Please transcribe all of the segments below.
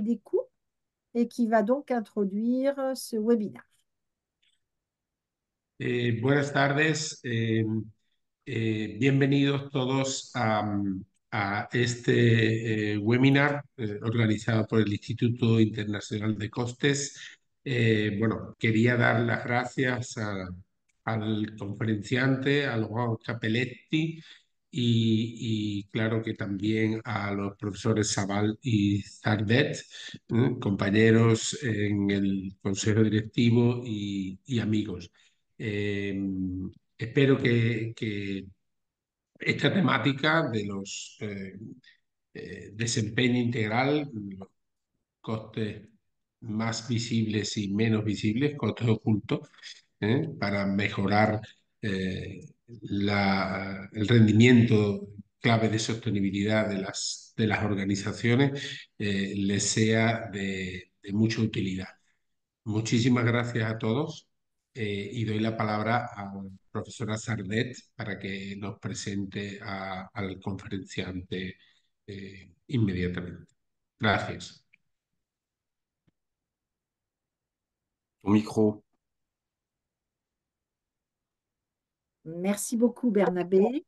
des coûts et qui va donc introduire ce webinaire. Buenas tardes, bienvenidos todos a este webinar organizado por el Instituto Internacional de Costes. Bueno, quería dar las gracias al conferenciante, a Laurent Capelletti y claro que también a los profesores Sabal y Sardet, compañeros en el Consejo Directivo y amigos. Eh, Espero que esta temática de los desempeño integral, los costes más visibles y menos visibles, costes ocultos, para mejorar el rendimiento clave de sostenibilidad de las organizaciones, les sea de mucha utilidad. Muchísimas gracias a todos y doy la palabra a la profesora Sardet para que nos presente al conferenciante inmediatamente. Gracias. Ton micro. Merci beaucoup, Bernabé.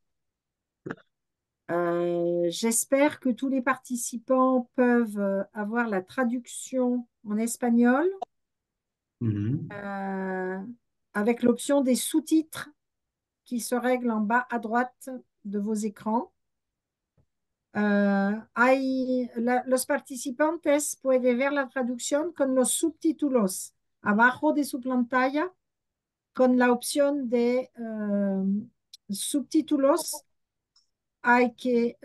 J'espère que tous les participants peuvent avoir la traduction en espagnol euh, avec l'option des sous-titres qui se règle en bas à droite de vos écrans. Los participantes pueden ver la traducción con los subtítulos abajo de su pantalla con la opción de subtítulos. Hay que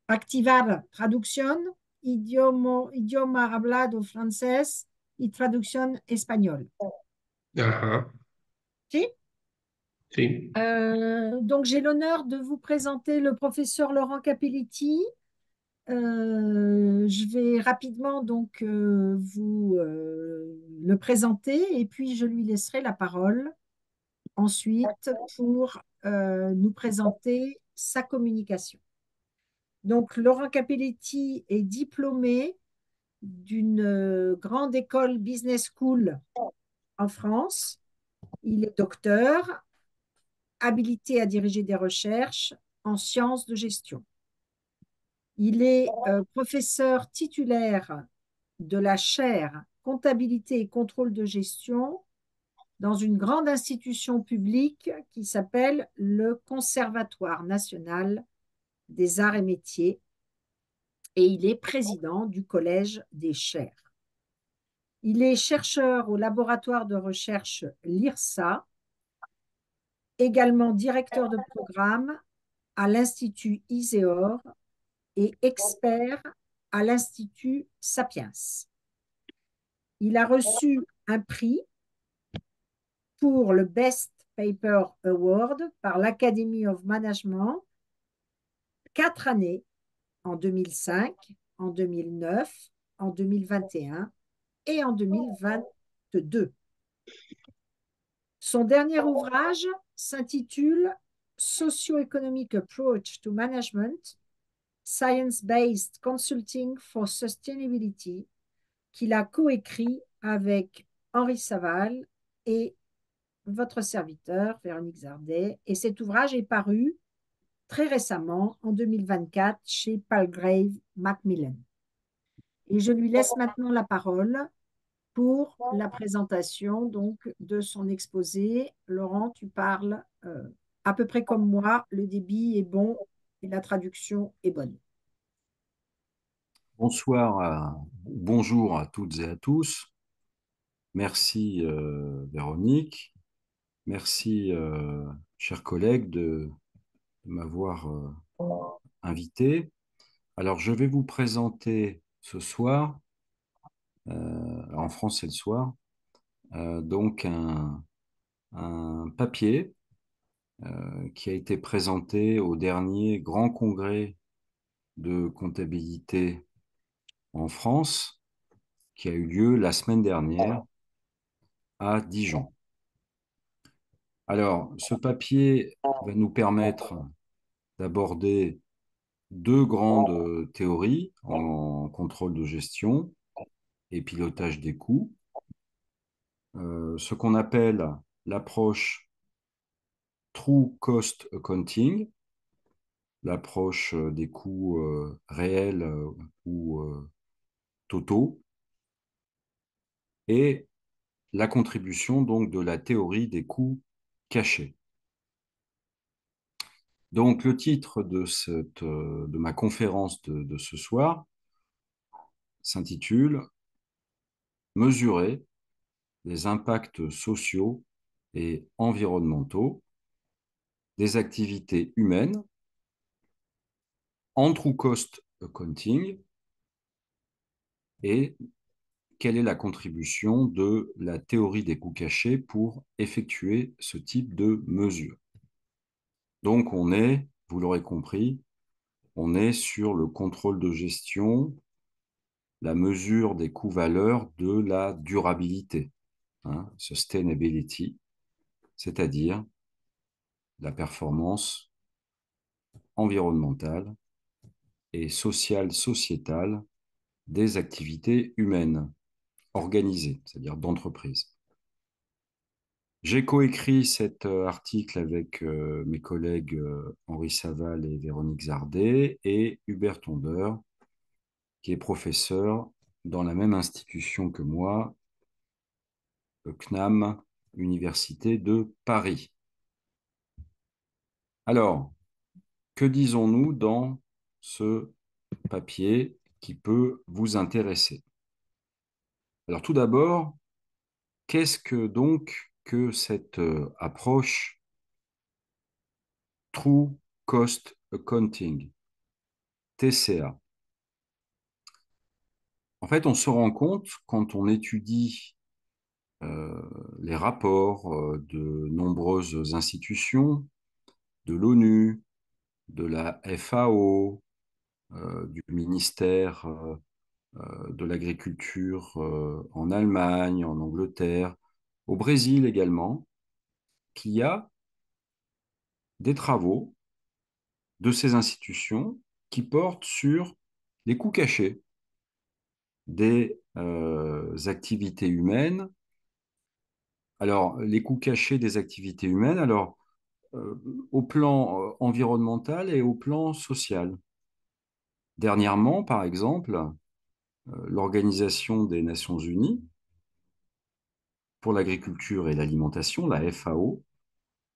activar traducción, idioma hablado francés y traducción español. Ajá, ¿Sí? sí. Donc, j'ai l'honneur de vous présenter le professeur Laurent Capelletti. Je vais rapidement donc vous le présenter et puis je lui laisserai la parole ensuite pour nous présenter sa communication. Donc, Laurent Capelletti est diplômé d'une grande école business school en France. Il est docteur, habilité à diriger des recherches en sciences de gestion. Il est professeur titulaire de la chaire comptabilité et contrôle de gestion dans une grande institution publique qui s'appelle le Conservatoire national des arts et métiers et il est président du Collège des chaires. Il est chercheur au laboratoire de recherche LIRSA, également directeur de programme à l'Institut Iséor et expert à l'Institut Sapiens. Il a reçu un prix pour le Best Paper Award par l'Academy of Management 4 années, en 2005, en 2009, en 2021 et en 2022. Son dernier ouvrage s'intitule Socio-Economic Approach to Management, Science-Based Consulting for Sustainability, qu'il a coécrit avec Henri Saval et votre serviteur, Véronique Zardet. Et cet ouvrage est paru très récemment, en 2024, chez Palgrave Macmillan. Et je lui laisse maintenant la parole pour la présentation donc, de son exposé. Laurent, tu parles à peu près comme moi, le débit est bon et la traduction est bonne. Bonjour à toutes et à tous. Merci Véronique. Merci chers collègues de m'avoir invité. Alors je vais vous présenter ce soir, en France c'est le soir, donc un papier qui a été présenté au dernier grand congrès de comptabilité en France, qui a eu lieu la semaine dernière à Dijon. Alors, ce papier va nous permettre d'aborder deux grandes théories en contrôle de gestion et pilotage des coûts. Ce qu'on appelle l'approche True Cost Accounting, l'approche des coûts réels ou totaux, et la contribution donc de la théorie des coûts cachés. Donc le titre de ma conférence de ce soir s'intitule Mesurer les impacts sociaux et environnementaux des activités humaines en true cost accounting et quelle est la contribution de la théorie des coûts cachés pour effectuer ce type de mesure. Donc on est, vous l'aurez compris, on est sur le contrôle de gestion, la mesure des coûts-valeurs de la durabilité, hein, sustainability, c'est-à-dire la performance environnementale et sociale, sociétale des activités humaines organisées, c'est-à-dire d'entreprises. J'ai coécrit cet article avec mes collègues Henri Saval et Véronique Zardet et Hubert Tondeur, qui est professeur dans la même institution que moi, le CNAM, Université de Paris. Alors, que disons-nous dans ce papier qui peut vous intéresser? Alors, tout d'abord, qu'est-ce que donc que cette approche True Cost Accounting, TCA? En fait, on se rend compte quand on étudie euh, les rapports de nombreuses institutions, de l'ONU, de la FAO, du ministère de l'Agriculture en Allemagne, en Angleterre, au Brésil également, qu'il y a des travaux de ces institutions qui portent sur les coûts cachés des activités humaines. Alors, les coûts cachés des activités humaines, alors, au plan environnemental et au plan social. Dernièrement, par exemple, l'Organisation des Nations Unies pour l'agriculture et l'alimentation, la FAO,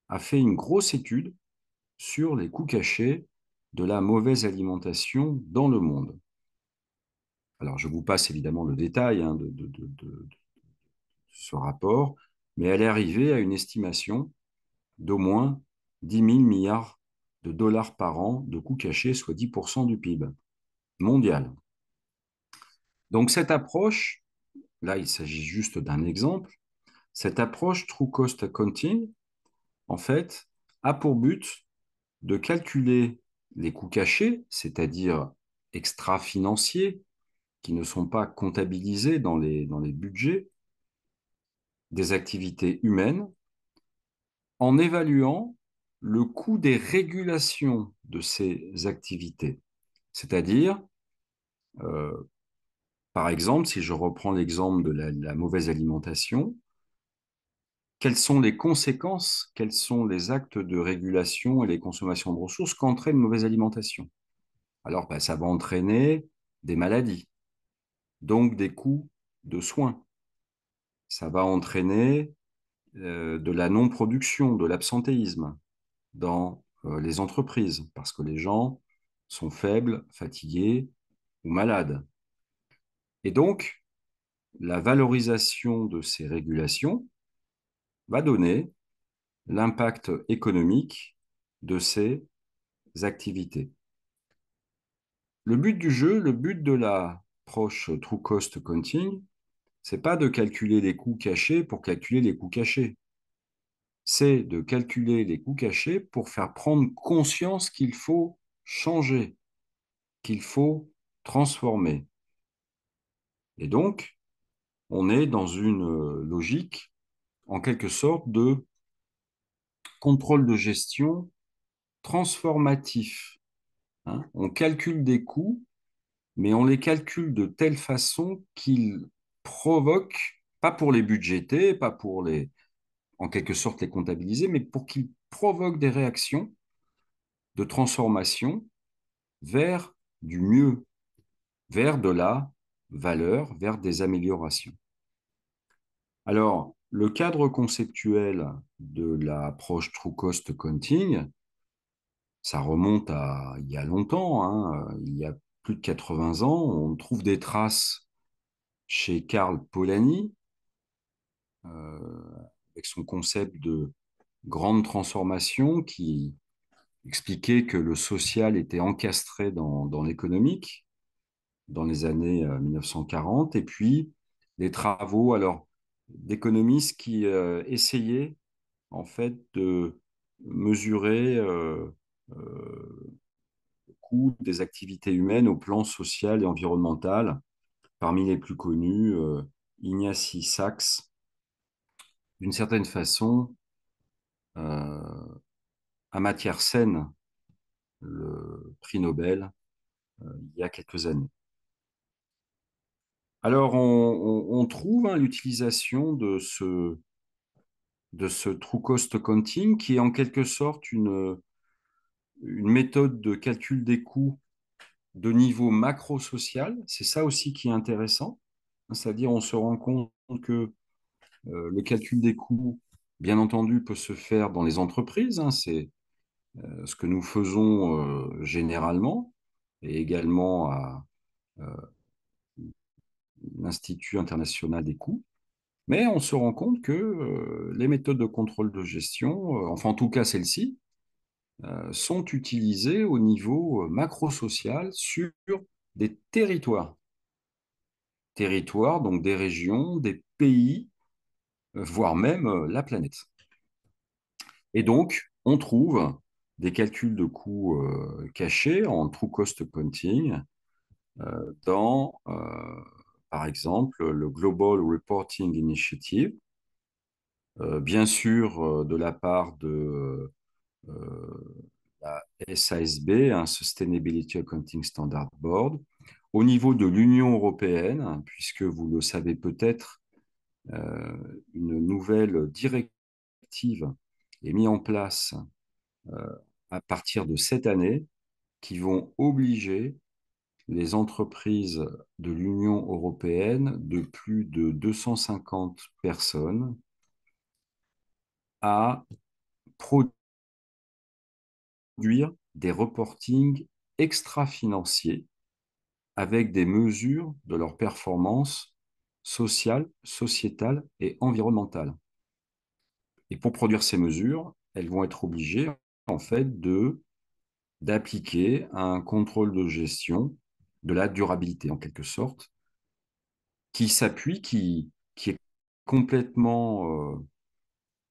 a fait une grosse étude sur les coûts cachés de la mauvaise alimentation dans le monde. Alors, je vous passe évidemment le détail hein, de ce rapport, mais elle est arrivée à une estimation d'au moins 10 000 milliards de dollars par an de coûts cachés, soit 10% du PIB mondial. Donc cette approche, là il s'agit juste d'un exemple, cette approche True Cost Accounting, en fait, a pour but de calculer les coûts cachés, c'est-à-dire extra-financiers, qui ne sont pas comptabilisés dans les budgets des activités humaines, en évaluant le coût des régulations de ces activités. C'est-à-dire, euh, par exemple, si je reprends l'exemple de la mauvaise alimentation, quelles sont les conséquences, quels sont les actes de régulation et les consommations de ressources qu'entraîne une mauvaise alimentation? Alors, ça va entraîner des maladies, donc des coûts de soins. Ça va entraîner de la non-production, de l'absentéisme dans les entreprises, parce que les gens sont faibles, fatigués ou malades. Et donc, la valorisation de ces régulations va donner l'impact économique de ces activités. Le but du jeu, le but de l'approche True Cost Accounting, c'est pas de calculer les coûts cachés pour calculer les coûts cachés. C'est de calculer les coûts cachés pour faire prendre conscience qu'il faut changer, qu'il faut transformer. Et donc, on est dans une logique, en quelque sorte, de contrôle de gestion transformatif. hein. On calcule des coûts, mais on les calcule de telle façon qu'ils provoquent, pas pour les budgéter, pas pour les, en quelque sorte les comptabiliser, mais pour qu'ils provoquent des réactions de transformation vers du mieux, vers de la valeur, vers des améliorations. Alors, le cadre conceptuel de l'approche True Cost Accounting, ça remonte à il y a longtemps, hein, il y a plus de 80 ans. On trouve des traces chez Karl Polanyi, avec son concept de grande transformation qui expliquait que le social était encastré dans l'économique dans les années 1940. Et puis, les travaux alors d'économistes qui essayaient en fait de mesurer le coût des activités humaines au plan social et environnemental. Parmi les plus connus, Ignacy Sachs, d'une certaine façon, euh, Amartya Sen, le prix Nobel, il y a quelques années. Alors, on trouve hein, l'utilisation de ce true cost accounting qui est en quelque sorte une méthode de calcul des coûts de niveau macro-social. C'est ça aussi qui est intéressant. C'est-à-dire, on se rend compte que le calcul des coûts, bien entendu, peut se faire dans les entreprises. Hein, c'est ce que nous faisons généralement, et également à l'Institut international des coûts. Mais on se rend compte que les méthodes de contrôle de gestion, enfin en tout cas celles-ci, sont utilisées au niveau macro-social sur des territoires. Territoires, donc des régions, des pays, voire même la planète. Et donc, on trouve des calculs de coûts cachés en true cost accounting dans, par exemple, le Global Reporting Initiative, bien sûr de la part de la SASB, un Sustainability Accounting Standard Board, au niveau de l'Union européenne, puisque vous le savez peut-être, une nouvelle directive est mise en place à partir de cette année qui vont obliger les entreprises de l'Union européenne de plus de 250 personnes à produire des reportings extra-financiers avec des mesures de leur performance sociale, sociétale et environnementale. Et pour produire ces mesures, elles vont être obligées en fait d'appliquer un contrôle de gestion de la durabilité en quelque sorte, qui s'appuie, qui est complètement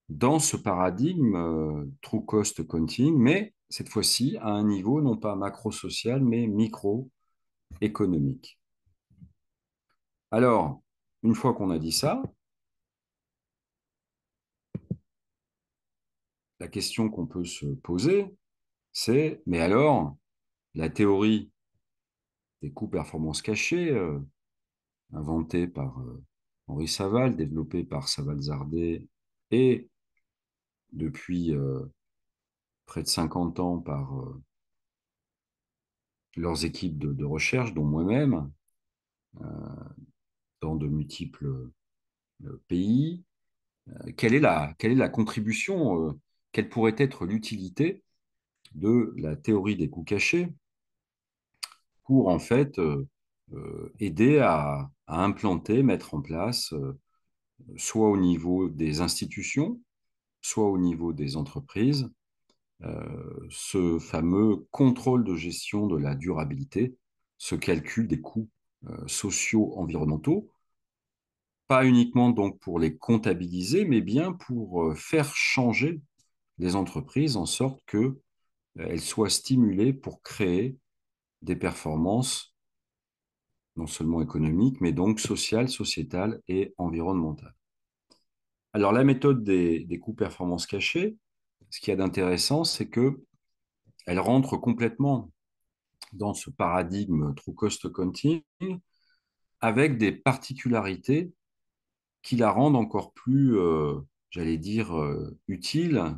dans ce paradigme true cost accounting, mais cette fois-ci à un niveau non pas macro-social, mais micro-économique. Alors, une fois qu'on a dit ça, la question qu'on peut se poser, c'est, mais alors, la théorie des coûts performance cachés, inventée par Henri Saval, développée par Saval Zardet et depuis près de 50 ans par leurs équipes de recherche, dont moi-même, dans de multiples pays. Quelle est la contribution, quelle pourrait être l'utilité de la théorie des coûts cachés pour en fait aider à implanter, mettre en place, soit au niveau des institutions, soit au niveau des entreprises, ce fameux contrôle de gestion de la durabilité, ce calcul des coûts sociaux, environnementaux, pas uniquement donc pour les comptabiliser, mais bien pour faire changer les entreprises en sorte qu'elles soient stimulées pour créer des performances non seulement économiques, mais donc sociales, sociétales et environnementales. Alors la méthode des coûts performance cachés, ce qu'il y a d'intéressant, c'est que elle rentre complètement dans ce paradigme true cost accounting, avec des particularités qui la rendent encore plus, j'allais dire, utile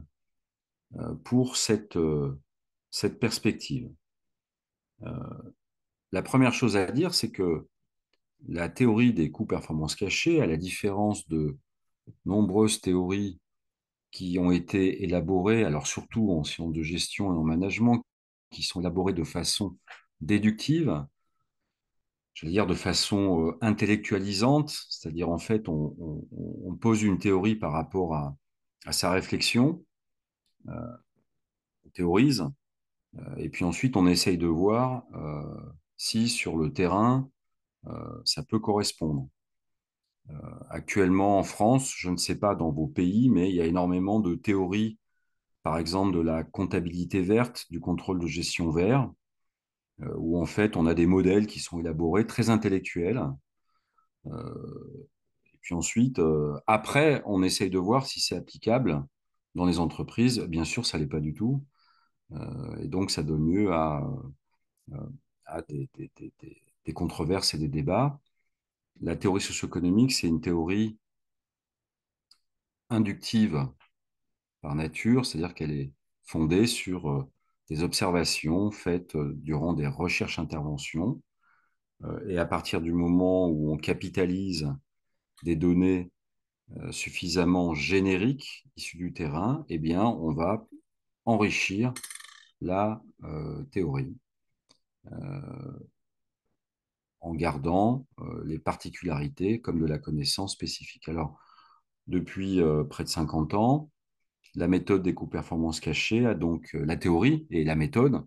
pour cette perspective. La première chose à dire, c'est que la théorie des coûts-performances cachés, à la différence de nombreuses théories qui ont été élaborées, alors surtout en sciences de gestion et en management, qui sont élaborées de façon déductive, je veux dire de façon intellectualisante, c'est-à-dire en fait on pose une théorie par rapport à sa réflexion, on théorise, et puis ensuite on essaye de voir si sur le terrain ça peut correspondre. Actuellement en France, je ne sais pas dans vos pays, mais il y a énormément de théories, par exemple de la comptabilité verte, du contrôle de gestion vert, où en fait on a des modèles qui sont élaborés, très intellectuels. Et puis ensuite, après, on essaye de voir si c'est applicable dans les entreprises. Bien sûr, ça ne l'est pas du tout. Et donc, ça donne lieu euh, à des controverses et des débats. La théorie socio-économique, c'est une théorie inductive par nature, c'est-à-dire qu'elle est fondée sur des observations faites durant des recherches-interventions. Et à partir du moment où on capitalise des données suffisamment génériques issues du terrain, eh bien, on va enrichir la théorie en gardant les particularités comme de la connaissance spécifique. Alors, depuis près de 50 ans, la méthode des coûts-performances cachés a donc, la théorie et la méthode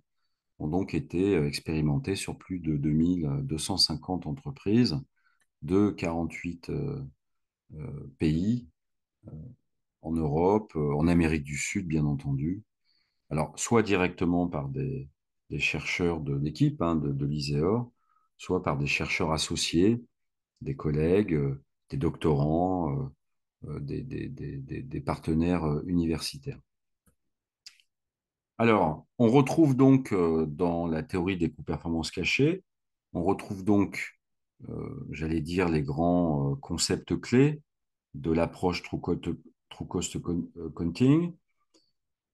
ont donc été expérimentées sur plus de 2250 entreprises de 48 pays en Europe, en Amérique du Sud, bien entendu. Alors, soit directement par des chercheurs de l'équipe de l'ISEOR, soit par des chercheurs associés, des collègues, des doctorants, des partenaires universitaires. Alors, on retrouve donc dans la théorie des coûts-performances cachés, on retrouve donc, j'allais dire, les grands concepts clés de l'approche True Cost Accounting.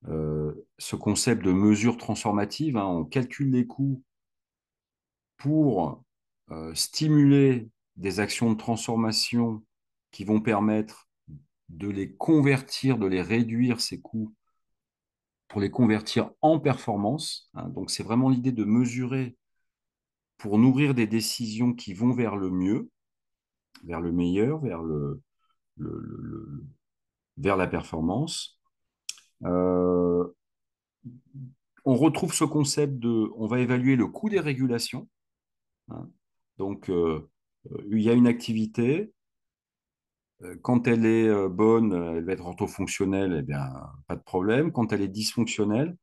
Ce concept de mesure transformative, on calcule les coûts pour stimuler des actions de transformation qui vont permettre de les convertir, de les réduire, ces coûts, pour les convertir en performance. Donc, c'est vraiment l'idée de mesurer pour nourrir des décisions qui vont vers le mieux, vers le meilleur, le, le, vers la performance. Euh, on retrouve ce concept on va évaluer le coût des régulations. Donc, il y a une activité, quand elle est bonne, elle va être orthofonctionnelle, eh bien, pas de problème. Quand elle est dysfonctionnelle,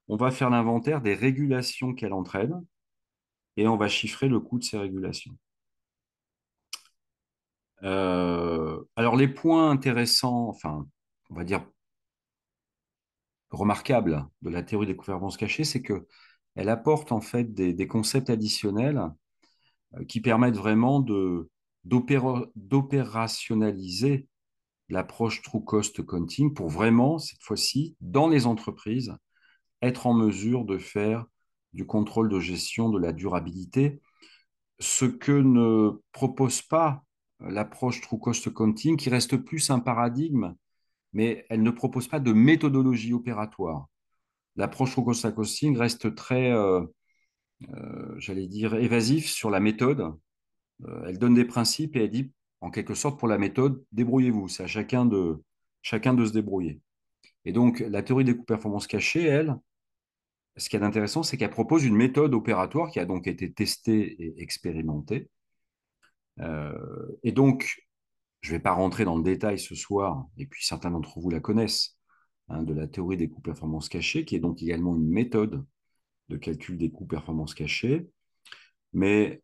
on va faire l'inventaire des régulations qu'elle entraîne et on va chiffrer le coût de ces régulations. Alors, les points intéressants, enfin, on va dire remarquables de la théorie des coûts-performances cachées, c'est qu'elle apporte en fait des concepts additionnels qui permettent vraiment d'opérationnaliser l'approche True Cost Accounting pour vraiment, cette fois-ci, dans les entreprises, être en mesure de faire du contrôle de gestion de la durabilité, ce que ne propose pas l'approche True Cost Accounting, qui reste plus un paradigme, mais elle ne propose pas de méthodologie opératoire. L'approche True Cost Accounting reste très, j'allais dire, évasif sur la méthode. Elle donne des principes et elle dit, en quelque sorte, pour la méthode, débrouillez-vous. C'est à chacun de se débrouiller. Et donc, la théorie des coûts-performances cachés, elle, ce qui est intéressant, c'est qu'elle propose une méthode opératoire qui a donc été testée et expérimentée. Et donc, je ne vais pas rentrer dans le détail ce soir, et puis certains d'entre vous la connaissent, de la théorie des coûts-performances cachés, qui est donc également une méthode de calcul des coûts-performances cachés. Mais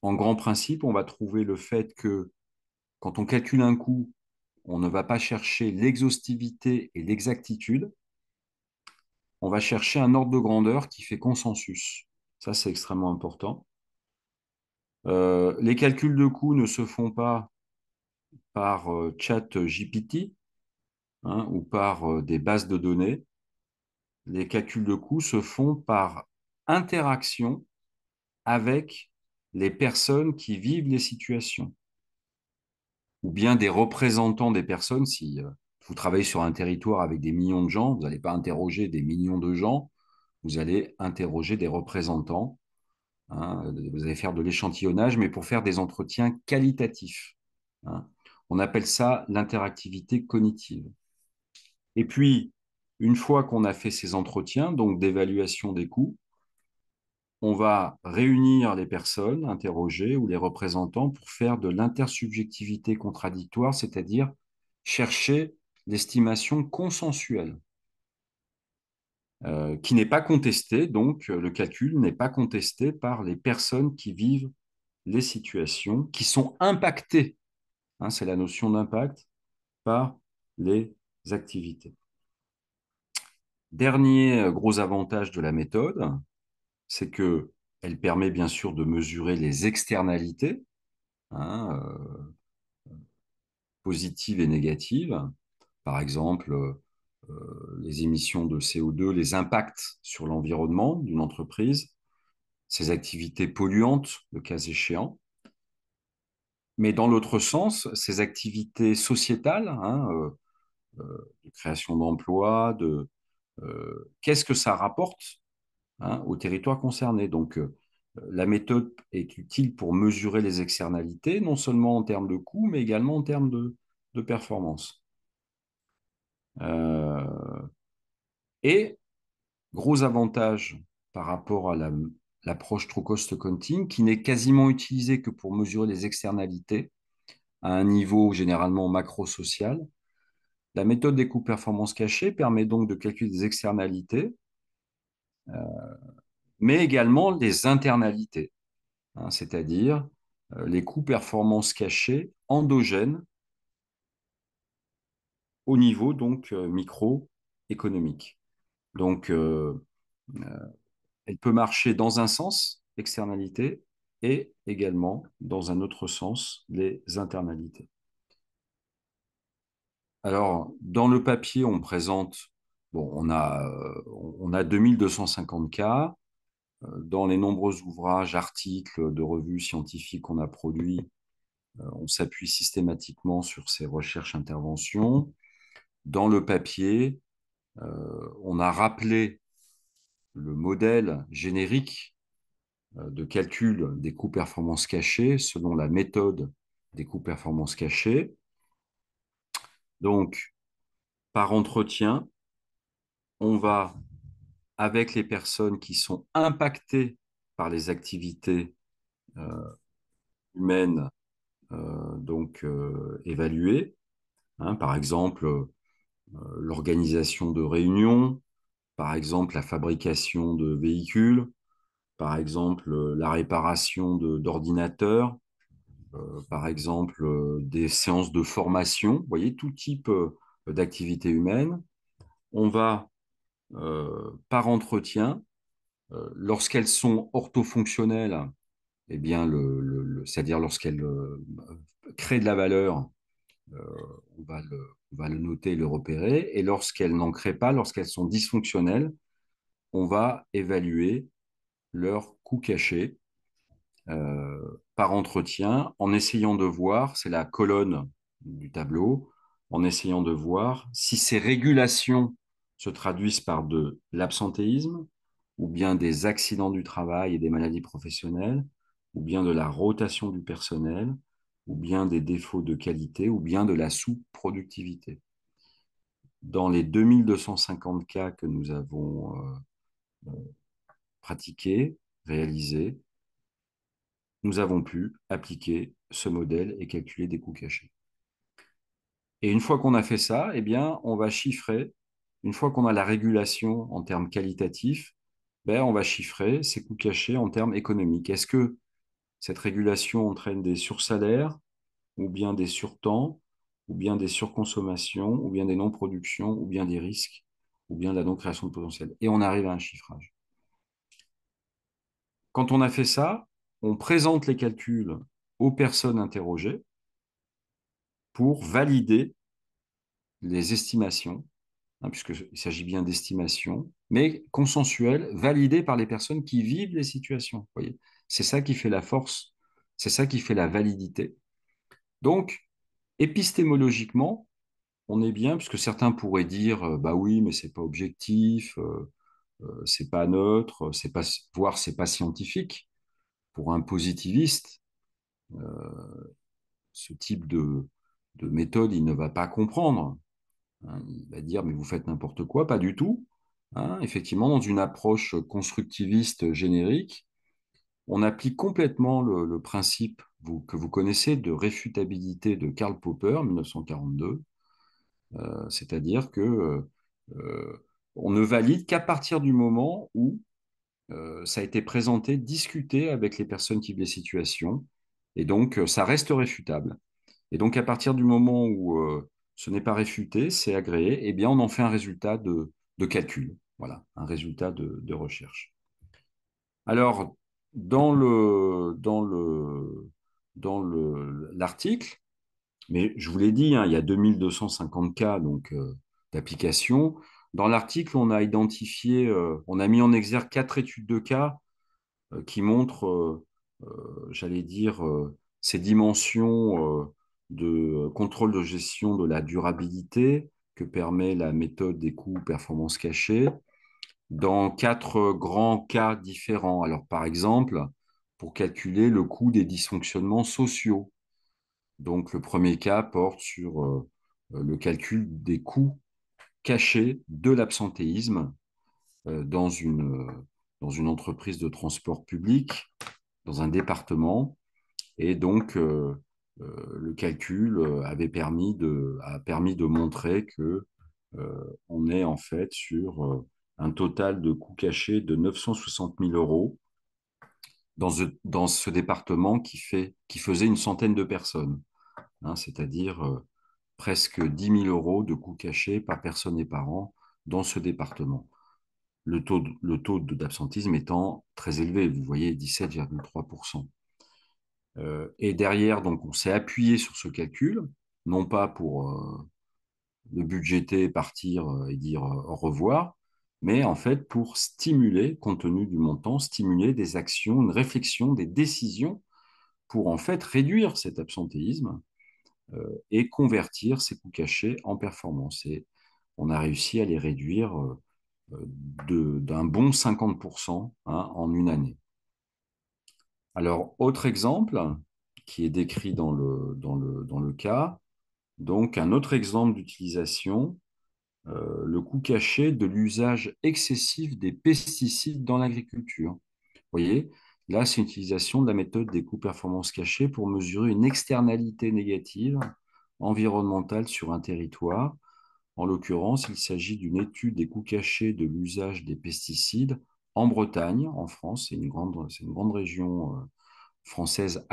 en grand principe, on va trouver le fait que quand on calcule un coût, on ne va pas chercher l'exhaustivité et l'exactitude, on va chercher un ordre de grandeur qui fait consensus. Ça, c'est extrêmement important. Les calculs de coûts ne se font pas par ChatGPT, hein, ou par des bases de données. Les calculs de coûts se font par interaction avec les personnes qui vivent les situations, ou bien des représentants des personnes. Si vous travaillez sur un territoire avec des millions de gens, vous n'allez pas interroger des millions de gens, vous allez interroger des représentants, hein. Vous allez faire de l'échantillonnage, mais pour faire des entretiens qualitatifs, hein. On appelle ça l'interactivité cognitive. Et puis, une fois qu'on a fait ces entretiens, donc d'évaluation des coûts, on va réunir les personnes interrogées ou les représentants pour faire de l'intersubjectivité contradictoire, c'est-à-dire chercher l'estimation consensuelle, qui n'est pas contestée, donc le calcul n'est pas contesté par les personnes qui vivent les situations, qui sont impactées, hein, c'est la notion d'impact, par les activités. Dernier gros avantage de la méthode, c'est qu'elle permet bien sûr de mesurer les externalités, hein, positives et négatives. Par exemple, les émissions de CO2, les impacts sur l'environnement d'une entreprise, ses activités polluantes, le cas échéant. Mais dans l'autre sens, ces activités sociétales, hein, de création d'emplois, qu'est-ce que ça rapporte, hein, au territoire concerné. Donc, la méthode est utile pour mesurer les externalités, non seulement en termes de coûts, mais également en termes de performance. Et gros avantage par rapport à l'approche True Cost Accounting, qui n'est quasiment utilisée que pour mesurer les externalités à un niveau généralement macro-social. La méthode des coûts performance cachés permet donc de calculer des externalités, mais également des internalités, hein, c'est-à-dire les coûts performance cachés endogènes au niveau donc microéconomique. Donc, elle peut marcher dans un sens, externalité, et également dans un autre sens, les internalités. Alors, dans le papier, on présente, bon, on a 2250 cas. Dans les nombreux ouvrages, articles de revues scientifiques qu'on a produits, on s'appuie systématiquement sur ces recherches-interventions. Dans le papier, on a rappelé le modèle générique de calcul des coûts performance cachés selon la méthode des coûts performance cachés. Donc, par entretien, on va, avec les personnes qui sont impactées par les activités humaines, évaluées, hein, par exemple, l'organisation de réunions, par exemple, la fabrication de véhicules, par exemple, la réparation d'ordinateurs, par exemple, des séances de formation, vous voyez, tout type d'activité humaine. On va, par entretien, lorsqu'elles sont orthofonctionnelles, eh bien, c'est-à-dire lorsqu'elles créent de la valeur, euh, on va le noter et le repérer. Et lorsqu'elles n'en créent pas, lorsqu'elles sont dysfonctionnelles, on va évaluer leur coût caché par entretien en essayant de voir, c'est la colonne du tableau, en essayant de voir si ces régulations se traduisent par de l'absentéisme ou bien des accidents du travail et des maladies professionnelles, ou bien de la rotation du personnel, ou bien des défauts de qualité, ou bien de la sous-productivité. Dans les 2250 cas que nous avons pratiqués, réalisés, nous avons pu appliquer ce modèle et calculer des coûts cachés. Et une fois qu'on a fait ça, eh bien, on va chiffrer, une fois qu'on a la régulation en termes qualitatifs, ben, on va chiffrer ces coûts cachés en termes économiques. Est-ce que cette régulation entraîne des sursalaires, ou bien des surtemps, ou bien des surconsommations, ou bien des non-productions, ou bien des risques, ou bien de la non-création de potentiel? Et on arrive à un chiffrage. quand on a fait ça, on présente les calculs aux personnes interrogées pour valider les estimations, hein, puisqu'il s'agit bien d'estimations, mais consensuelles, validées par les personnes qui vivent les situations. Vous voyez, c'est ça qui fait la force, c'est ça qui fait la validité. Donc, épistémologiquement, on est bien, puisque certains pourraient dire, bah oui, mais c'est pas objectif, c'est pas neutre, c'est pas, voire c'est pas scientifique. Pour un positiviste, ce type de méthode, il ne va pas comprendre. Hein. Il va dire, mais vous faites n'importe quoi, pas du tout. Hein. Effectivement, dans une approche constructiviste générique, on applique complètement le principe que vous connaissez de réfutabilité de Karl Popper, 1942, c'est-à-dire que on ne valide qu'à partir du moment où ça a été présenté, discuté avec les personnes qui vivent les situations, et donc ça reste réfutable. Et donc, à partir du moment où ce n'est pas réfuté, c'est agréé, eh bien, on en fait un résultat de calcul. Voilà, un résultat de recherche. Alors, l'article, mais je vous l'ai dit, hein, il y a 2250 cas donc, d'application. Dans l'article, on a identifié, on a mis en exergue 4 études de cas qui montre, j'allais dire, ces dimensions de contrôle de gestion de la durabilité que permet la méthode des coûts performance cachée dans 4 grands cas différents. Alors, par exemple, pour calculer le coût des dysfonctionnements sociaux. Donc, le premier cas porte sur le calcul des coûts cachés de l'absentéisme dans une entreprise de transport public dans un département. Et donc, le calcul a permis de montrer que on est en fait sur un total de coûts cachés de 960 000 euros dans ce département qui faisait une centaine de personnes, hein, c'est-à-dire presque 10 000 euros de coûts cachés par personne et par an dans ce département. Le taux d'absentisme étant très élevé, vous voyez, 17,3%. Et derrière, donc, on s'est appuyé sur ce calcul, non pas pour le budgéter, partir et dire au revoir, mais en fait pour stimuler, compte tenu du montant, stimuler des actions, une réflexion, des décisions pour en fait réduire cet absentéisme et convertir ces coûts cachés en performance. Et on a réussi à les réduire d'un bon 50%, hein, en une année. Alors, autre exemple qui est décrit dans le cas, donc un autre exemple d'utilisation, le coût caché de l'usage excessif des pesticides dans l'agriculture. Vous voyez, là, c'est une utilisation de la méthode des coûts performance cachés pour mesurer une externalité négative environnementale sur un territoire. En l'occurrence, il s'agit d'une étude des coûts cachés de l'usage des pesticides en Bretagne, en France. C'est une grande région française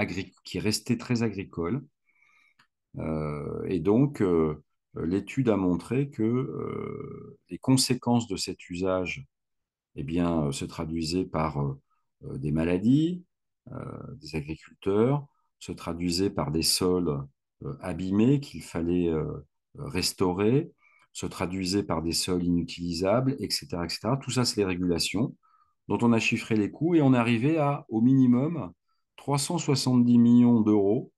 qui est restée très agricole. Et donc, l'étude a montré que les conséquences de cet usage, eh bien, se traduisaient par des maladies des agriculteurs, se traduisaient par des sols abîmés qu'il fallait restaurer, se traduisaient par des sols inutilisables, etc., etc. Tout ça, c'est les régulations dont on a chiffré les coûts et on est arrivé à, au minimum, 370 millions d'euros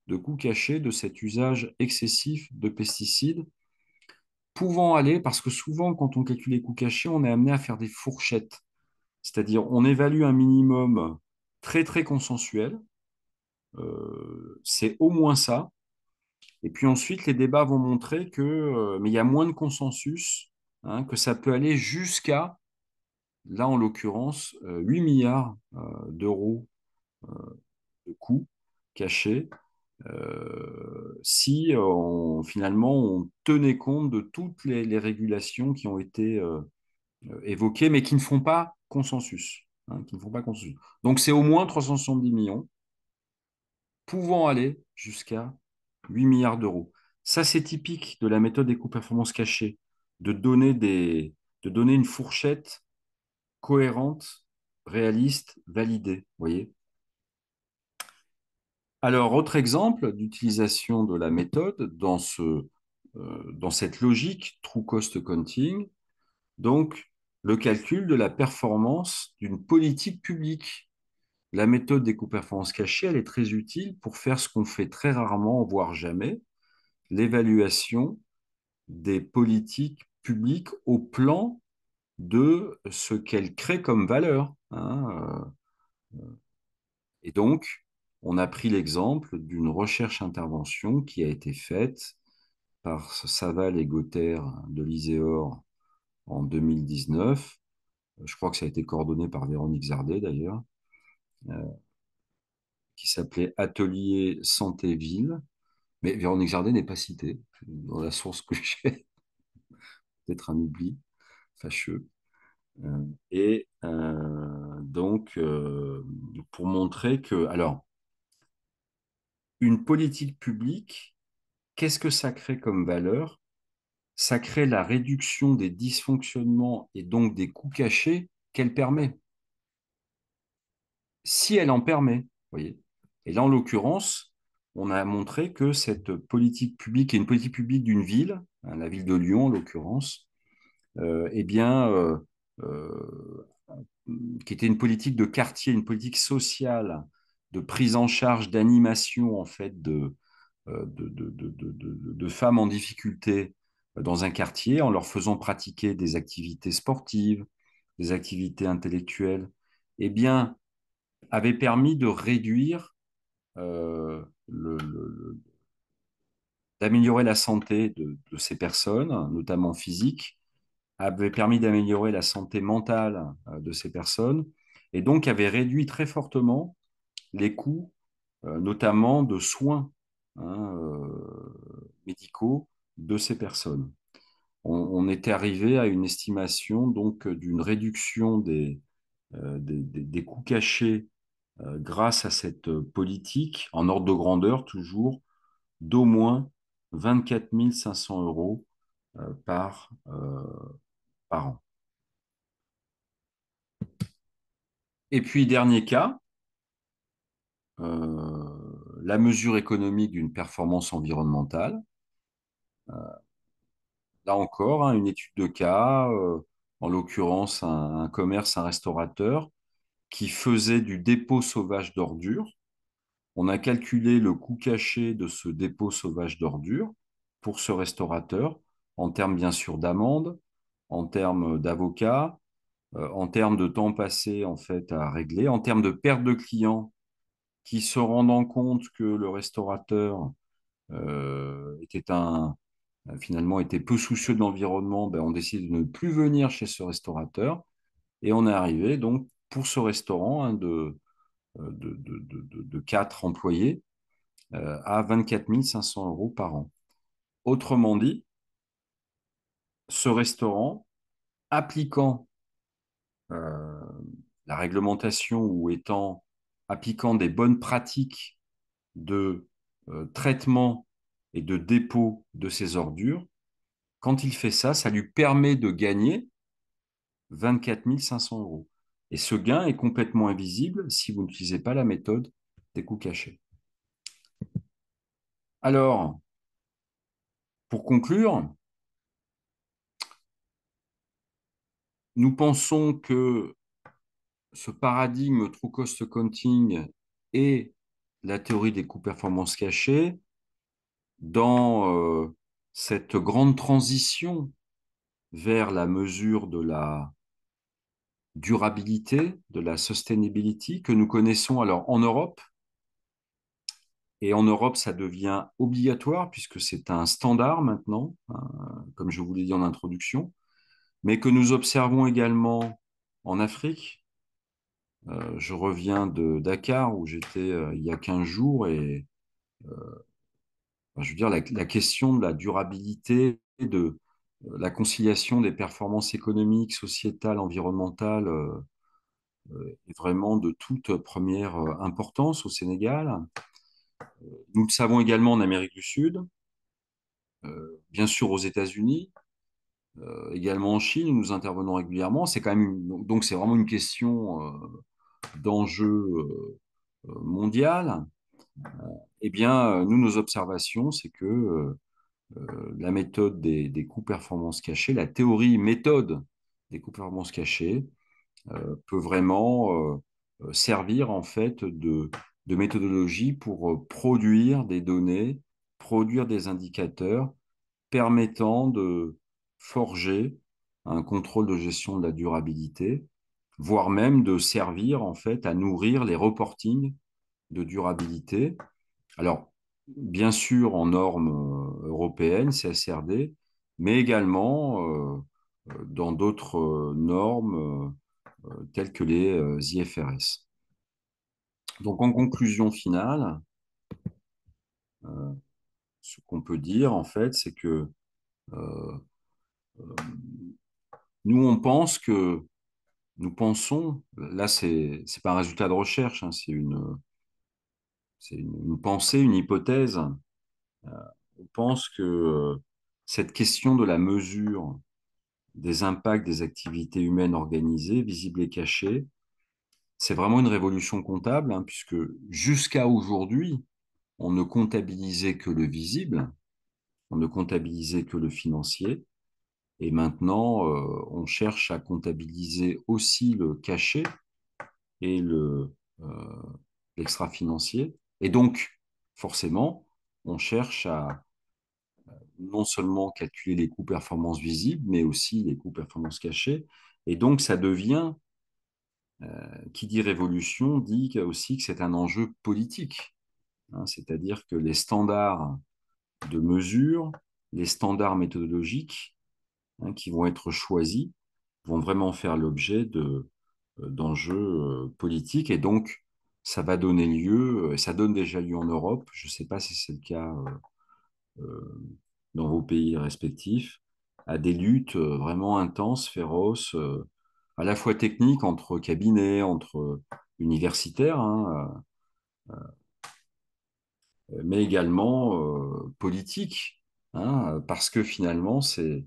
de coûts cachés de cet usage excessif de pesticides, pouvant aller, parce que souvent, quand on calcule les coûts cachés, on est amené à faire des fourchettes. C'est-à-dire, on évalue un minimum très, très consensuel. C'est au moins ça. Et puis ensuite, les débats vont montrer que, mais il y a moins de consensus, hein, que ça peut aller jusqu'à, là en l'occurrence, 8 milliards d'euros de coûts cachés si finalement on tenait compte de toutes les régulations qui ont été évoquées, mais qui ne font pas consensus. Hein, qui ne font pas consensus. Donc c'est au moins 370 millions, pouvant aller jusqu'à 8 milliards d'euros. Ça, c'est typique de la méthode des coûts performance cachés, de donner une fourchette cohérente réaliste, validé. Vous voyez? Alors, autre exemple d'utilisation de la méthode dans cette logique True Cost Accounting, donc le calcul de la performance d'une politique publique. La méthode des coûts-performance cachés, elle est très utile pour faire ce qu'on fait très rarement, voire jamais, l'évaluation des politiques publiques au plan de ce qu'elles créent comme valeur, hein. Et donc, on a pris l'exemple d'une recherche-intervention qui a été faite par Saval et Gauthier de l'ISEOR en 2019. Je crois que ça a été coordonné par Véronique Zardet d'ailleurs, euh, qui s'appelait Atelier Santé-Ville. Mais Véronique Zardet n'est pas citée dans la source que j'ai, peut-être un oubli fâcheux. Pour montrer que, alors, une politique publique, qu'est-ce que ça crée comme valeur? Ça crée la réduction des dysfonctionnements et donc des coûts cachés qu'elle permet, si elle en permet, vous voyez. Et là, en l'occurrence, on a montré que cette politique publique, et une politique publique d'une ville, hein, la ville de Lyon en l'occurrence, eh bien, qui était une politique de quartier, une politique sociale, de prise en charge, d'animation en fait de femmes en difficulté dans un quartier en leur faisant pratiquer des activités sportives, des activités intellectuelles, eh bien, avait permis de réduire, d'améliorer la santé de ces personnes, notamment physique, avait permis d'améliorer la santé mentale de ces personnes, et donc avait réduit très fortement les coûts, notamment de soins, hein, médicaux de ces personnes. On était arrivé à une estimation donc d'une réduction des coûts cachés grâce à cette politique, en ordre de grandeur toujours, d'au moins 24 500 euros par an. Et puis, dernier cas, la mesure économique d'une performance environnementale. Là encore, hein, une étude de cas, en l'occurrence un commerce, un restaurateur, qui faisait du dépôt sauvage d'ordures. On a calculé le coût caché de ce dépôt sauvage d'ordures pour ce restaurateur, en termes bien sûr d'amende, en termes d'avocats, en termes de temps passé en fait à régler, en termes de perte de clients qui se rendant compte que le restaurateur finalement était peu soucieux de l'environnement, ben, on décide de ne plus venir chez ce restaurateur et on est arrivé donc pour ce restaurant, hein, de 4 employés à 24 500 euros par an. Autrement dit, ce restaurant, appliquant euh, la réglementation ou appliquant des bonnes pratiques de traitement et de dépôt de ces ordures, quand il fait ça, ça lui permet de gagner 24 500 euros. Et ce gain est complètement invisible si vous n'utilisez pas la méthode des coûts cachés. Alors, pour conclure, nous pensons que ce paradigme True Cost Accounting et la théorie des coûts performance cachés dans cette grande transition vers la mesure de la durabilité, de la sustainability que nous connaissons alors en Europe. Et en Europe, ça devient obligatoire puisque c'est un standard maintenant, hein, comme je vous l'ai dit en introduction, mais que nous observons également en Afrique. Je reviens de Dakar où j'étais il y a 15 jours et je veux dire la question de la durabilité, de la conciliation des performances économiques, sociétales, environnementales est vraiment de toute première importance au Sénégal. Nous le savons également en Amérique du Sud, bien sûr aux États-Unis, également en Chine, où nous intervenons régulièrement. C'est quand même donc c'est vraiment une question d'enjeu mondial. Eh bien, nous, nos observations, c'est que la méthode des coûts-performance cachés, la théorie méthode des coûts-performance cachés, peut vraiment servir en fait de méthodologie pour produire des données, produire des indicateurs permettant de forger un contrôle de gestion de la durabilité, voire même de servir en fait à nourrir les reportings de durabilité. Alors, bien sûr, en normes européennes, CSRD, mais également dans d'autres normes telles que les IFRS. Donc, en conclusion finale, ce qu'on peut dire, en fait, c'est que euh, nous, nous pensons, là, c'est pas un résultat de recherche, hein, c'est une pensée, une hypothèse. On pense que cette question de la mesure des impacts des activités humaines organisées, visibles et cachées, c'est vraiment une révolution comptable, hein, puisque jusqu'à aujourd'hui, on ne comptabilisait que le visible, on ne comptabilisait que le financier, et maintenant, on cherche à comptabiliser aussi le caché et l'extra-financier. Et donc, forcément, on cherche à non seulement calculer les coûts performance visibles, mais aussi les coûts performance cachés. Et donc, ça devient, qui dit révolution, dit aussi que c'est un enjeu politique. Hein, c'est-à-dire que les standards de mesure, les standards méthodologiques qui vont être choisis vont vraiment faire l'objet d'enjeux politiques. Et donc, ça va donner lieu, et ça donne déjà lieu en Europe, je ne sais pas si c'est le cas dans vos pays respectifs, à des luttes vraiment intenses, féroces, à la fois techniques entre cabinets, entre universitaires, hein, mais également politiques, hein, parce que finalement, c'est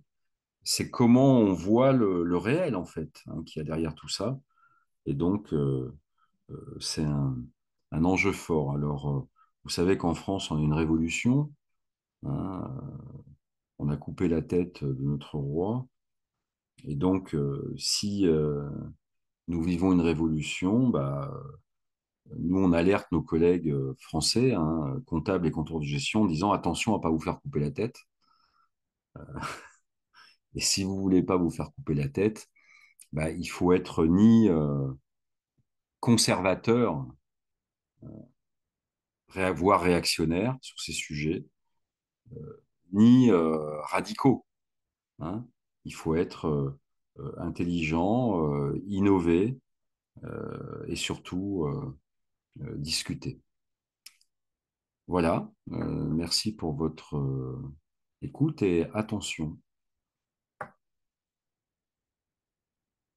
comment on voit le réel, en fait, hein, qu'il y a derrière tout ça. Et donc, c'est un enjeu fort. Alors, vous savez qu'en France, on a une révolution, hein, on a coupé la tête de notre roi. Et donc, si nous vivons une révolution, bah, nous, on alerte nos collègues français, hein, comptables et contrôleurs de gestion, en disant attention à ne pas vous faire couper la tête. Et si vous ne voulez pas vous faire couper la tête, bah, il faut être ni conservateur, voire réactionnaire sur ces sujets, ni radicaux. Hein. Il faut être intelligent, innover et surtout discuter. Voilà, merci pour votre écoute et attention.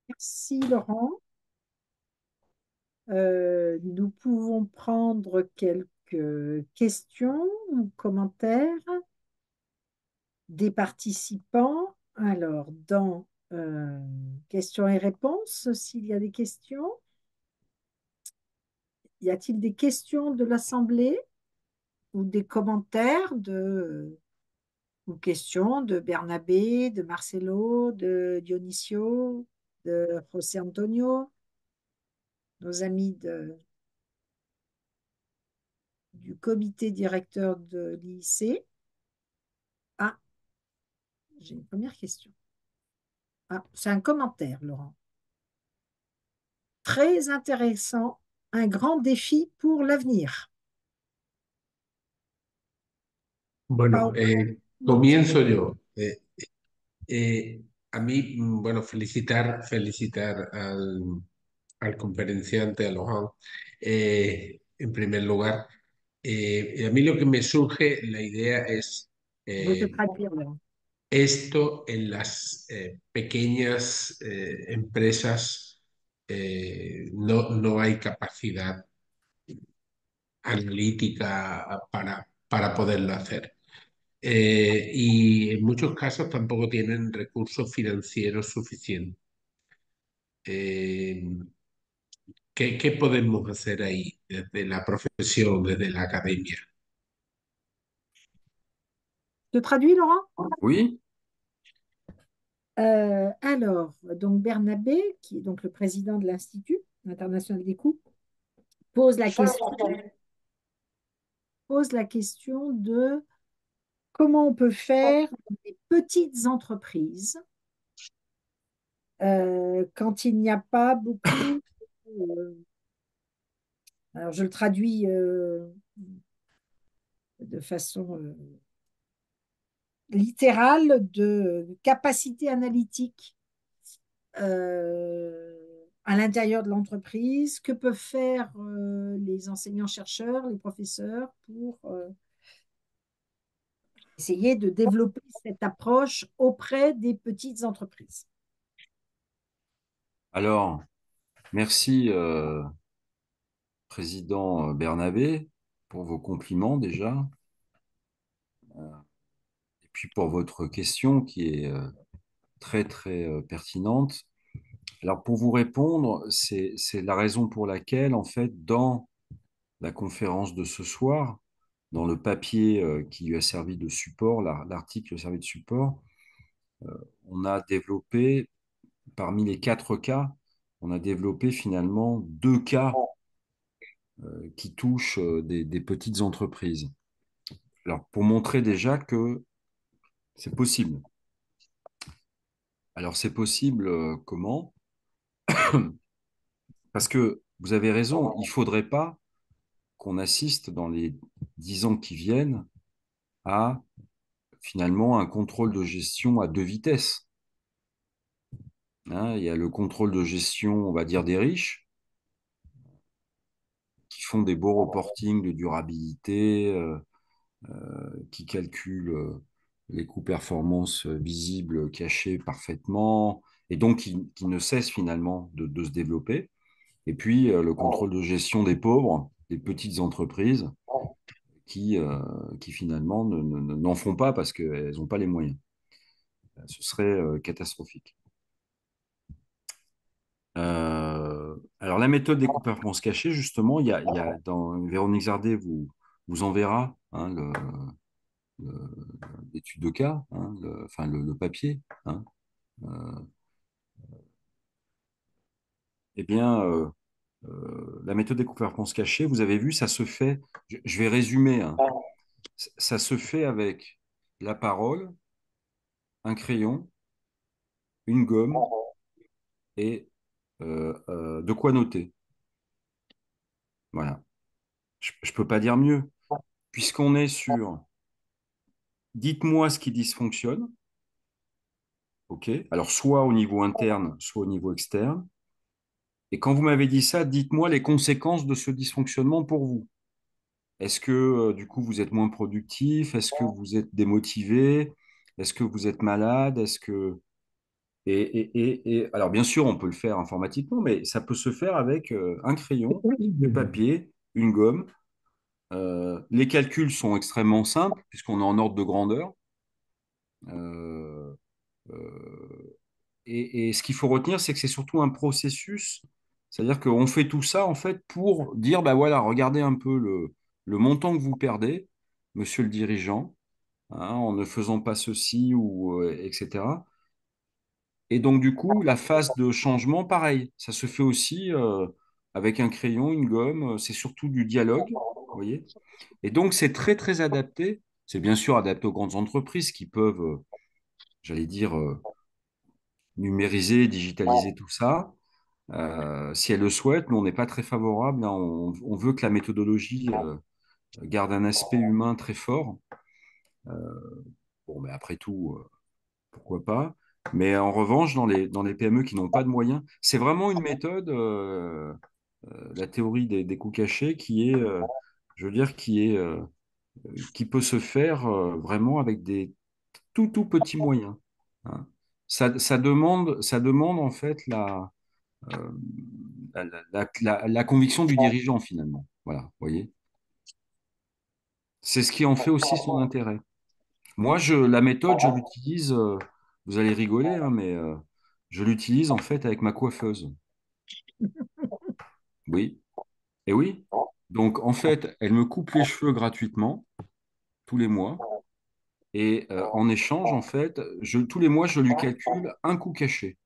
Merci Laurent. Nous pouvons prendre quelques questions ou commentaires des participants. Alors, dans questions et réponses, s'il y a des questions, y a-t-il des questions de l'Assemblée ou des commentaires ou questions de Bernabé, de Marcelo, de Dionisio, de José Antonio, nos amis du comité directeur de l'IIC? Ah, j'ai une première question. Ah, c'est un commentaire, Laurent. Très intéressant, un grand défi pour l'avenir. Bueno, Paolo, comienzo yo. A mí, bueno, felicitar al conferenciante, a Lohan, en primer lugar. A mí lo que me surge, la idea es je te eh, traduire, Laurent. esto en las pequeñas empresas, no hay capacidad analítica para poderlo hacer. y en muchos casos tampoco tienen recursos financieros suficientes. Eh, ¿Qué podemos hacer ahí desde la profesión, desde la academia? Je traduis, Laurent? Oui, Alors, donc Bernabé, qui est donc le président de l'Institut international des coûts, pose la question, pose la question de comment on peut faire dans des petites entreprises quand il n'y a pas beaucoup, alors je le traduis de façon littérale, de capacité analytique à l'intérieur de l'entreprise, que peuvent faire les enseignants-chercheurs, les professeurs pour essayer de développer cette approche auprès des petites entreprises. alors, merci, Président Bernabé, pour vos compliments déjà, et puis pour votre question qui est très, très pertinente. Alors, pour vous répondre, c'est la raison pour laquelle, en fait, dans la conférence de ce soir, dans le papier qui lui a servi de support, l'article a servi de support, on a développé, parmi les 4 cas, on a développé finalement 2 cas qui touchent des petites entreprises. Alors, pour montrer déjà que c'est possible. Alors, c'est possible comment? Parce que vous avez raison, il ne faudrait pas qu'on assiste dans les 10 ans qui viennent à finalement un contrôle de gestion à 2 vitesses. Hein, il y a le contrôle de gestion, on va dire, des riches, qui font des beaux reportings de durabilité, qui calculent les coûts-performance visibles, cachés parfaitement, et donc qui ne cessent finalement de se développer. Et puis le contrôle de gestion des pauvres, des petites entreprises, qui finalement n'en font pas parce qu'elles n'ont pas les moyens. Ce serait catastrophique. Alors, la méthode des coûts-performance cachés, justement, dans Véronique Zardet vous enverra hein, l'étude de cas, hein, enfin le papier. Hein. Euh, eh bien, la méthode des coûts-performance cachés, vous avez vu, ça se fait, je vais résumer, hein, ça se fait avec la parole, un crayon, une gomme et de quoi noter. Voilà. Je ne peux pas dire mieux, puisqu'on est sur dites-moi ce qui dysfonctionne. OK? Alors, soit au niveau interne, soit au niveau externe. Et quand vous m'avez dit ça, dites-moi les conséquences de ce dysfonctionnement pour vous. Est-ce que, du coup, vous êtes moins productif? Est-ce que vous êtes démotivé? Est-ce que vous êtes malade? Est-ce que... Alors, bien sûr, on peut le faire informatiquement, mais ça peut se faire avec un crayon, du papier, une gomme. Les calculs sont extrêmement simples, puisqu'on est en ordre de grandeur. Euh, euh, et ce qu'il faut retenir, c'est que c'est surtout un processus. C'est-à-dire qu'on fait tout ça, en fait, pour dire, bah voilà, regardez un peu le montant que vous perdez, monsieur le dirigeant, hein, en ne faisant pas ceci, ou, etc. Et donc, du coup, la phase de changement, pareil, ça se fait aussi avec un crayon, une gomme, c'est surtout du dialogue, vous voyez. Et donc, c'est très, très adapté. C'est bien sûr adapté aux grandes entreprises qui peuvent, j'allais dire, numériser, digitaliser tout ça. Si elles le souhaitent, nous, on n'est pas très favorable, hein. On veut que la méthodologie garde un aspect humain très fort. Bon, mais après tout, pourquoi pas. Mais en revanche, dans les PME qui n'ont pas de moyens, c'est vraiment une méthode, la théorie des coûts cachés, qui est, je veux dire, qui peut se faire vraiment avec des tout, tout petits moyens. Hein. Ça demande en fait euh, la conviction du dirigeant finalement. Voilà, vous voyez. C'est ce qui en fait aussi son intérêt. Moi, la méthode, je l'utilise, vous allez rigoler, hein, mais je l'utilise en fait avec ma coiffeuse. Oui, et oui. Donc, en fait, elle me coupe les cheveux gratuitement tous les mois. Et en échange, en fait, tous les mois, je lui calcule un coût caché.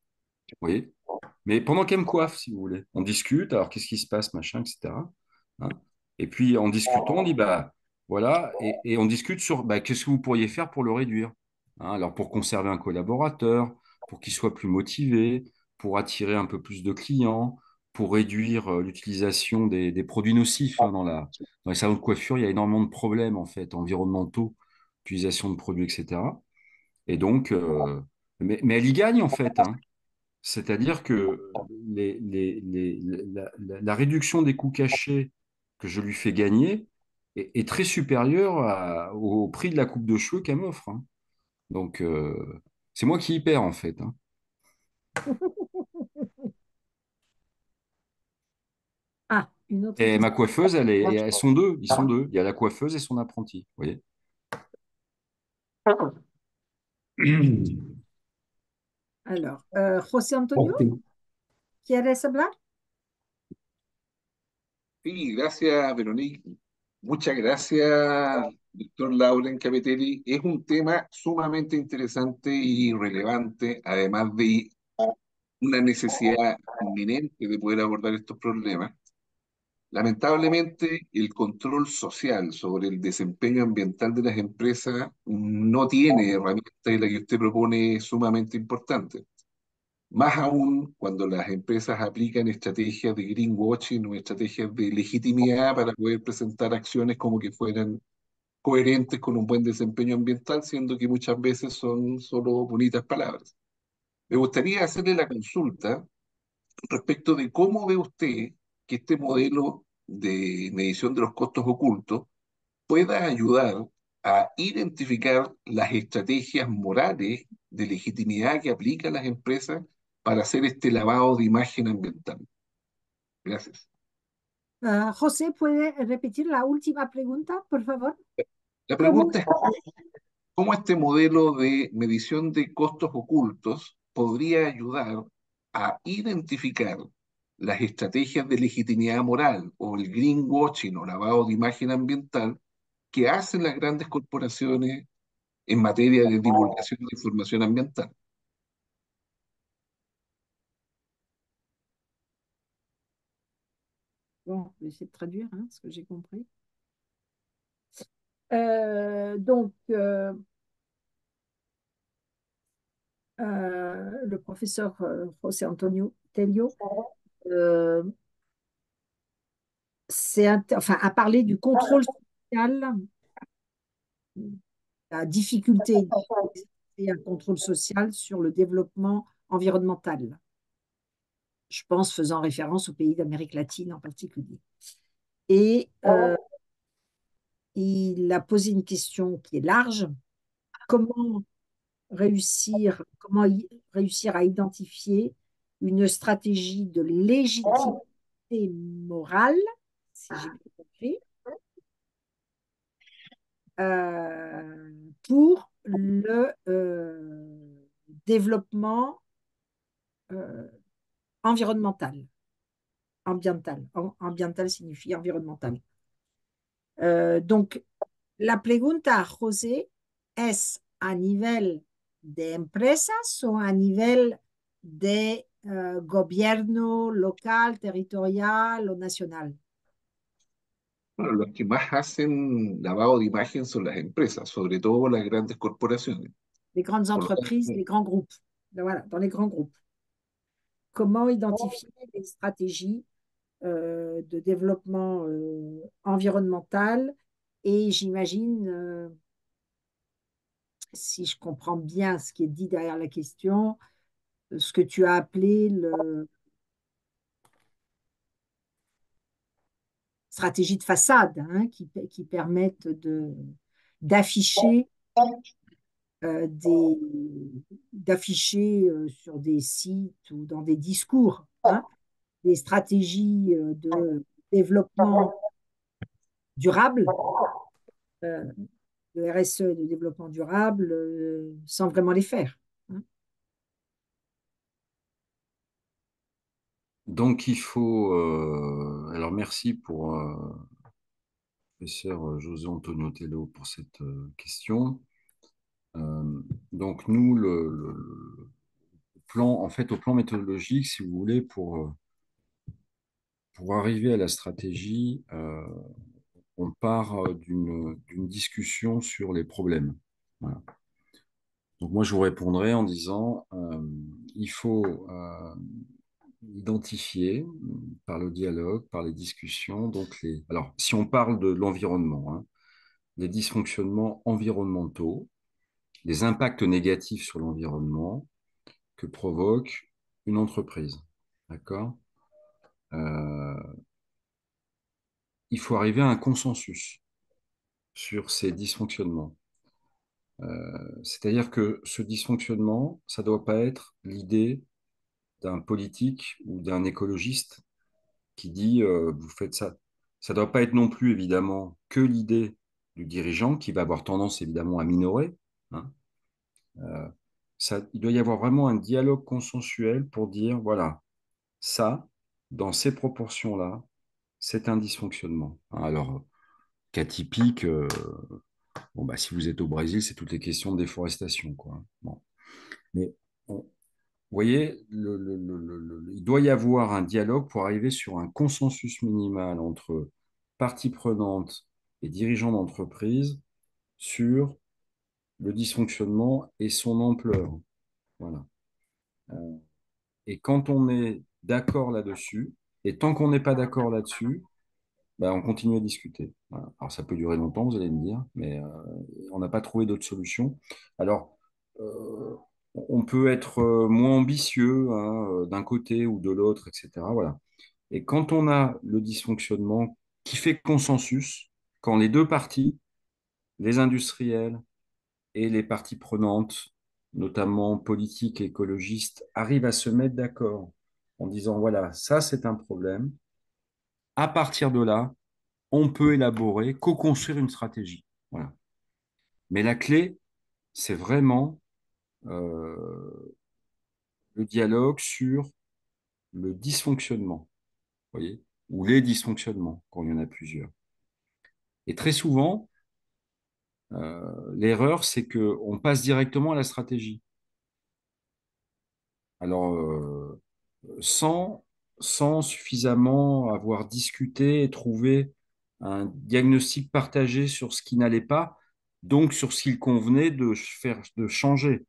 Vous voyez? Mais pendant qu'elle me coiffe, si vous voulez, on discute, alors qu'est-ce qui se passe, machin, etc. Hein. Et puis en discutant, on dit, bah voilà, et on discute sur bah, qu'est-ce que vous pourriez faire pour le réduire. Hein, alors pour conserver un collaborateur, pour qu'il soit plus motivé, pour attirer un peu plus de clients, pour réduire l'utilisation des produits nocifs hein, dans les salons de coiffure, il y a énormément de problèmes en fait, environnementaux, utilisation de produits, etc. Et donc, mais elle y gagne en fait. Hein. C'est-à-dire que la réduction des coûts cachés que je lui fais gagner est très supérieure au prix de la coupe de cheveux qu'elle m'offre. Hein. Donc, c'est moi qui y perds en fait. Hein. Ah, une autre Et ma question. coiffeuse, elles sont deux. Ils sont deux. Il y a la coiffeuse et son apprenti. Vous voyez? Alors, José Antonio, Ok. ¿quieres hablar? Sí, gracias, Veronique. Muchas gracias, doctor Lauren Capetelli. Es un tema sumamente interesante y relevante, además de una necesidad inminente de poder abordar estos problemas. Lamentablemente, el control social sobre el desempeño ambiental de las empresas no tiene herramientas y la que usted propone es sumamente importante. Más aún cuando las empresas aplican estrategias de greenwashing o estrategias de legitimidad para poder presentar acciones como que fueran coherentes con un buen desempeño ambiental, siendo que muchas veces son solo bonitas palabras. Me gustaría hacerle la consulta respecto de cómo ve usted que este modelo de medición de los costos ocultos pueda ayudar a identificar las estrategias morales de legitimidad que aplican las empresas para hacer este lavado de imagen ambiental. Gracias. José, ¿puede repetir la última pregunta, por favor? La ¿Cómo? pregunta es cómo este modelo de medición de costos ocultos podría ayudar a identificar las estrategias de legitimidad moral o el greenwashing o lavado de imagen ambiental que hacen las grandes corporaciones en materia de divulgación de información ambiental? Bon, je vais essayer de traduire hein, ce que j'ai compris. Le professeur José Antonio Tello euh, a parlé du contrôle social, la difficulté d'exercer un contrôle social sur le développement environnemental. Je pense faisant référence aux pays d'Amérique latine en particulier. Et il a posé une question qui est large. Comment réussir à identifier une stratégie de légitimité morale, si j'ai bien compris, pour le développement euh, environnemental. Ambiental signifie environnemental. Donc, la pregunta, José, ¿es a nivel de empresas o a nivel de gobierno local, territorial o nacional? Bueno, los que más hacen lavado de imagen son las empresas, sobre todo las grandes corporaciones. Les grandes Por lo entreprises, tanto, les grands groupes. Voilà, dans les grands groupes. Comment identifier les stratégies de développement environnemental et j'imagine, si je comprends bien ce qui est dit derrière la question, ce que tu as appelé le stratégie de façade, hein, qui permettent d'afficher des d'afficher sur des sites ou dans des discours hein, des stratégies de développement durable, euh, de RSE et de développement durable sans vraiment les faire, hein. Donc, il faut. Alors, merci pour professeur José Antonio Tello pour cette question. Donc, nous, le plan, en fait, au plan méthodologique, si vous voulez, pour arriver à la stratégie, on part d'une discussion sur les problèmes. Voilà. Donc, moi, je vous répondrai en disant il faut identifier par le dialogue, par les discussions, donc alors, si on parle de l'environnement, hein, les dysfonctionnements environnementaux, les impacts négatifs sur l'environnement que provoque une entreprise. D'accord? Euh, il faut arriver à un consensus sur ces dysfonctionnements. C'est-à-dire que ce dysfonctionnement, ça ne doit pas être l'idée d'un politique ou d'un écologiste qui dit vous faites ça. Ça ne doit pas être non plus évidemment que l'idée du dirigeant qui va avoir tendance évidemment à minorer, hein. Euh, il doit y avoir vraiment un dialogue consensuel pour dire voilà, ça, dans ces proportions-là, c'est un dysfonctionnement, hein. Alors, cas typique, bon, bah, si vous êtes au Brésil, c'est toutes les questions de déforestation, quoi. Bon. Mais vous voyez, il doit y avoir un dialogue pour arriver sur un consensus minimal entre parties prenantes et dirigeants d'entreprise sur le dysfonctionnement et son ampleur. Voilà. Et quand on est d'accord là-dessus, et tant qu'on n'est pas d'accord là-dessus, ben, on continue à discuter. Voilà. Alors ça peut durer longtemps, vous allez me dire, mais on n'a pas trouvé d'autre solution. Alors, euh, on peut être moins ambitieux, hein, d'un côté ou de l'autre, etc. Voilà. Et quand on a le dysfonctionnement qui fait consensus, quand les deux parties, les industriels et les parties prenantes, notamment politiques et écologistes, arrivent à se mettre d'accord en disant, voilà, ça c'est un problème. À partir de là, on peut élaborer, co-construire une stratégie. Voilà. Mais la clé, c'est vraiment le dialogue sur le dysfonctionnement, voyez, ou les dysfonctionnements, quand il y en a plusieurs. Et très souvent, l'erreur, c'est qu'on passe directement à la stratégie. Alors, sans, sans suffisamment avoir discuté et trouvé un diagnostic partagé sur ce qui n'allait pas, donc sur ce qu'il convenait de changer.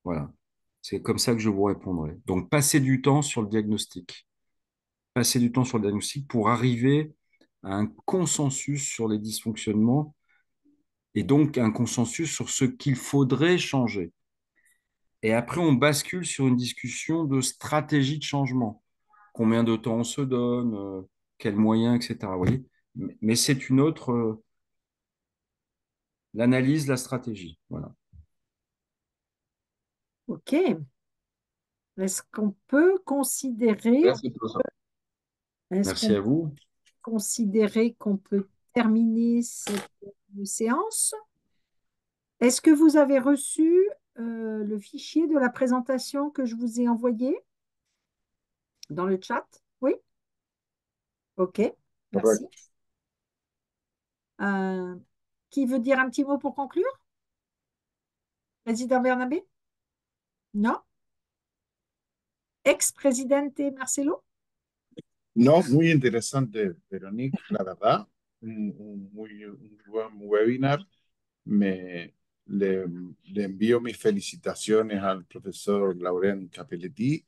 Voilà. C'est comme ça que je vous répondrai. Donc, passez du temps sur le diagnostic. Passez du temps sur le diagnostic pour arriver à un consensus sur les dysfonctionnements et donc un consensus sur ce qu'il faudrait changer. Et après, on bascule sur une discussion de stratégie de changement. Combien de temps on se donne, quels moyens, etc. Vous voyez. Mais c'est une autre, l'analyse, la stratégie. Voilà. OK. Est-ce qu'on peut considérer, Gracias, profesor. est-ce Merci qu'on à peut vous. considérer qu'on peut terminer cette séance? Est-ce que vous avez reçu le fichier de la présentation que je vous ai envoyé dans le chat? Oui? OK, Correcto. merci. Euh, qui veut dire un petit mot pour conclure? Président Bernabé? Non? Ex-présidente Marcelo? No, muy interesante, Veronique, la verdad. Un buen webinar. Me, le, le envío mis felicitaciones al profesor Laurent Capelletti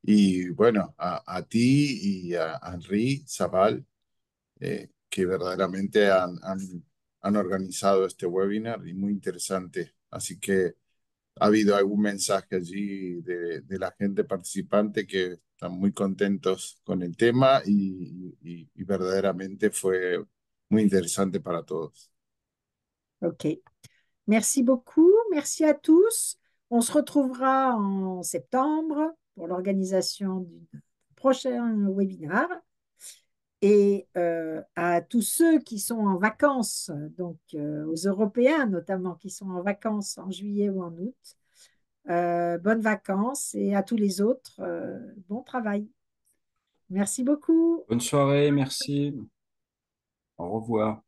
y bueno, a ti y a Henri Zabal, que verdaderamente han organizado este webinar y muy interesante. Así que ha habido algún mensaje allí de la gente participante que están muy contentos con el tema y verdaderamente fue muy interesante para todos. OK. Merci beaucoup. Merci à tous. On se retrouvera en septembre pour l'organisation du prochain webinaire. Et à tous ceux qui sont en vacances, donc aux Européens notamment qui sont en vacances en juillet ou en août, bonnes vacances et à tous les autres, bon travail. Merci beaucoup. Bonne soirée, merci. Au revoir.